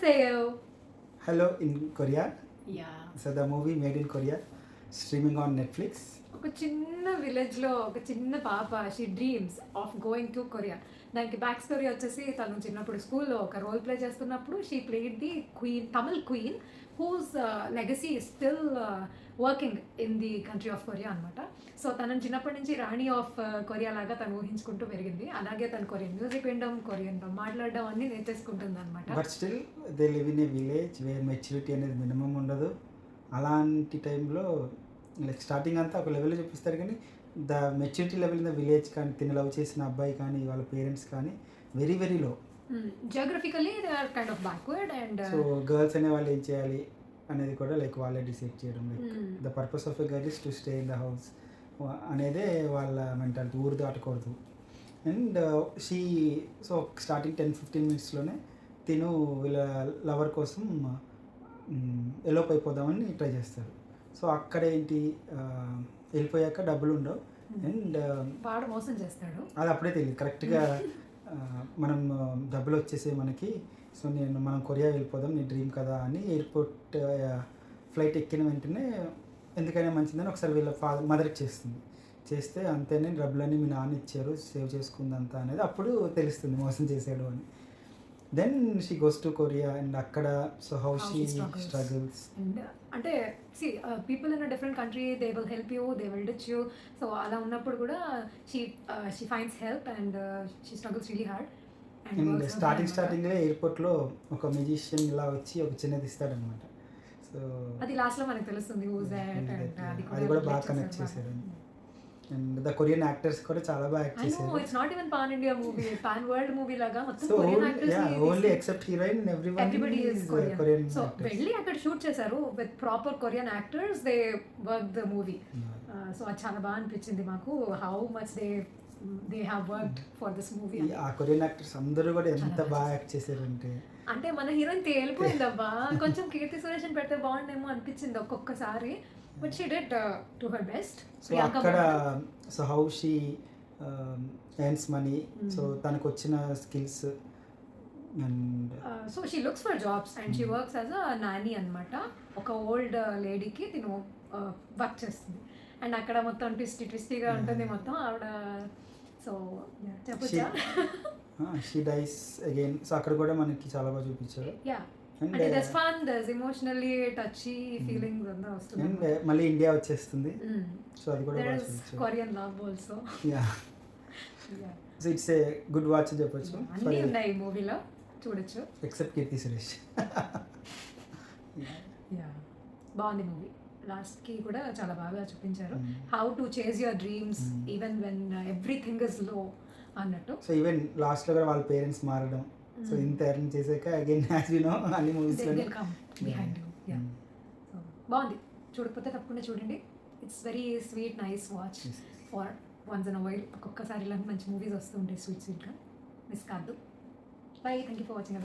안녕하세요. Hello in Korea. Yeah. So the movie made in Korea, streaming on Netflix. ఒక చిన్న విలేజ్లో ఒక చిన్న పాప she dreams of going to Korea. దానికి బ్యాక్ స్టోరీ వచ్చేసి తను చిన్నప్పుడు స్కూల్లో ఒక రోల్ ప్లే చేస్తున్నప్పుడు she played the queen, Tamil queen whose legacy still working in the country of Korea అనమాట. సో తనని చిన్నప్పటి నుంచి రాణి ఆఫ్ కొరియా లాగా తను ఊహించుకుంటూ పెరిగింది. అలాగే తను కొరియన్ మ్యూజిక్ వినడం, కొరియన్లో మాట్లాడడం అన్నీ నేర్చేసుకుంటుంది అనమాట. But still they live in a village where maturity అనేది మినిమం ఉండదు. అలాంటి టైంలో లైక్ స్టార్టింగ్ అంతా ఒక లెవెల్లో చూపిస్తారు, కానీ the maturity level in the village కానీ తిని లవ్ చేసిన అబ్బాయి కానీ వాళ్ళ పేరెంట్స్ కానీ very very low. Geographically they are kind of backward and so girls అనే వాళ్ళు ఏం చేయాలి అనేది కూడా లైక్ వాళ్ళే డిసైడ్ చేయడం. Like the purpose of a girl is to stay in the house అనేదే వాళ్ళ మెంటాలిటీ, ఊరు దాటకూడదు. అండ్ షీ సో స్టార్టింగ్ 10-15 మినిట్స్లోనే తిను వీళ్ళ లవర్ కోసం ఎలోప్ అయిపోదామని ట్రై చేస్తారు. సో అక్కడ ఏంటి వెళ్ళిపోయాక డబ్బులు ఉండవు అండ్ వాడు మోసం చేస్తాడు. అది అప్పుడే తెలియదు కరెక్ట్గా. మనం డబ్బులు వచ్చేసే మనకి, సో మనం కొరియా వెళ్ళిపోదాం నీ డ్రీమ్ కదా అని ఎయిర్పోర్ట్ ఫ్లైట్ ఎక్కిన వెంటనే ఎందుకైనా మంచిదని ఒకసారి వీళ్ళ మదర్కి చేస్తే అంతేనే డబ్బులన్నీ మీ నాన్న ఇచ్చారు సేవ్ చేసుకుందంతా అనేది అప్పుడు తెలుస్తుంది మోసం చేశాడు అని. Then she goes to Korea and అక్కడ సో హౌ షీ స్ట్రగుల్స్. అంటే people in a different country they will help you, they will ditch you. So అలా ఉన్నప్పుడు కూడా she finds help and she struggles really hard. And స్టార్టింగ్లో ఎయిర్పోర్ట్లో ఒక musician ఇలా వచ్చి ఒక చిన్నది ఇస్తాడనమాట. సో అది లాస్ట్లో మనకు తెలుస్తుంది అది కూడా బాగా కనెక్ట్ చేశారు. అండ్ ద కొరియన్ యాక్టర్స్ కూడా చాలా బాగా యాక్ట్ చేశారు. It's not even pan India movie, pan world movie లాగా మొత్తం so Korean actors only except heroine everybody is Korean. So actors. వెళ్ళి అక్కడ షూట్ చేశారు with proper Korean actors, they work the movie. So అది చాలా బాగా అనిపించింది మాకు, how much they have worked for this movie. ఆ కొరియన్ యాక్టర్స్ అందరూ కూడా ఎంత బాగా యాక్ట్ చేశారంటే, అంటే మన హీరోయిన్ తేలిపోయిందబ్బా. కొంచెం కీర్తి సురేష్ పెడితే బాగుండేమో అనిపించింది ఒక్కొక్కసారి, but she did to her best. So అక్కడ so how she earns money, so తనకు వచ్చిన skills and so she looks for jobs and she works as a nanny అనమాట. ఒక ఓల్డ్ లేడీకి తిను వర్క్ చేస్తుంది అండ్ అక్కడ మొత్తం ట్విస్టీగా ఉంటుంది మొత్తం ఆవిడ. సో చెప్పొచ్చా? She dice again. సో అక్కడ కూడా మనకి చాలా బాగా చూపించారు. అంటే that's fun, that's emotionally touchy feelings అంతా వస్తుంది. అండ్ మళ్ళీ ఇండియా వచ్చేస్తుంది. సో అది కూడా there is Korean love also. So it's a good watch అని చెప్పొచ్చు. అన్నీ ఉన్నాయి ఈ మూవీలో, చూడొచ్చు ఎక్సెప్ట్ కీర్తి సురేష్. బాగుంది మూవీ. లాస్ట్కి కూడా చాలా బాగా చూపించారు how to chase your dreams even when everything is low అన్నట్టు. సో ఈవెన్ లాస్ట్లో కూడా వాళ్ళ పేరెంట్స్ మారడం, సో ఇంత ఎర్న్ చేసాక అగైన్ యాజ్ యు నో అన్ని మూవీస్లో బాగుంది. చూడకపోతే తప్పకుండా చూడండి. It's very sweet nice watch for once in a while. ఒక్కొక్కసారి ఇలాంటి మంచి మూవీస్ వస్తూ ఉంటాయి స్వీట్గా. మిస్ కాదు. By, thank you for watching.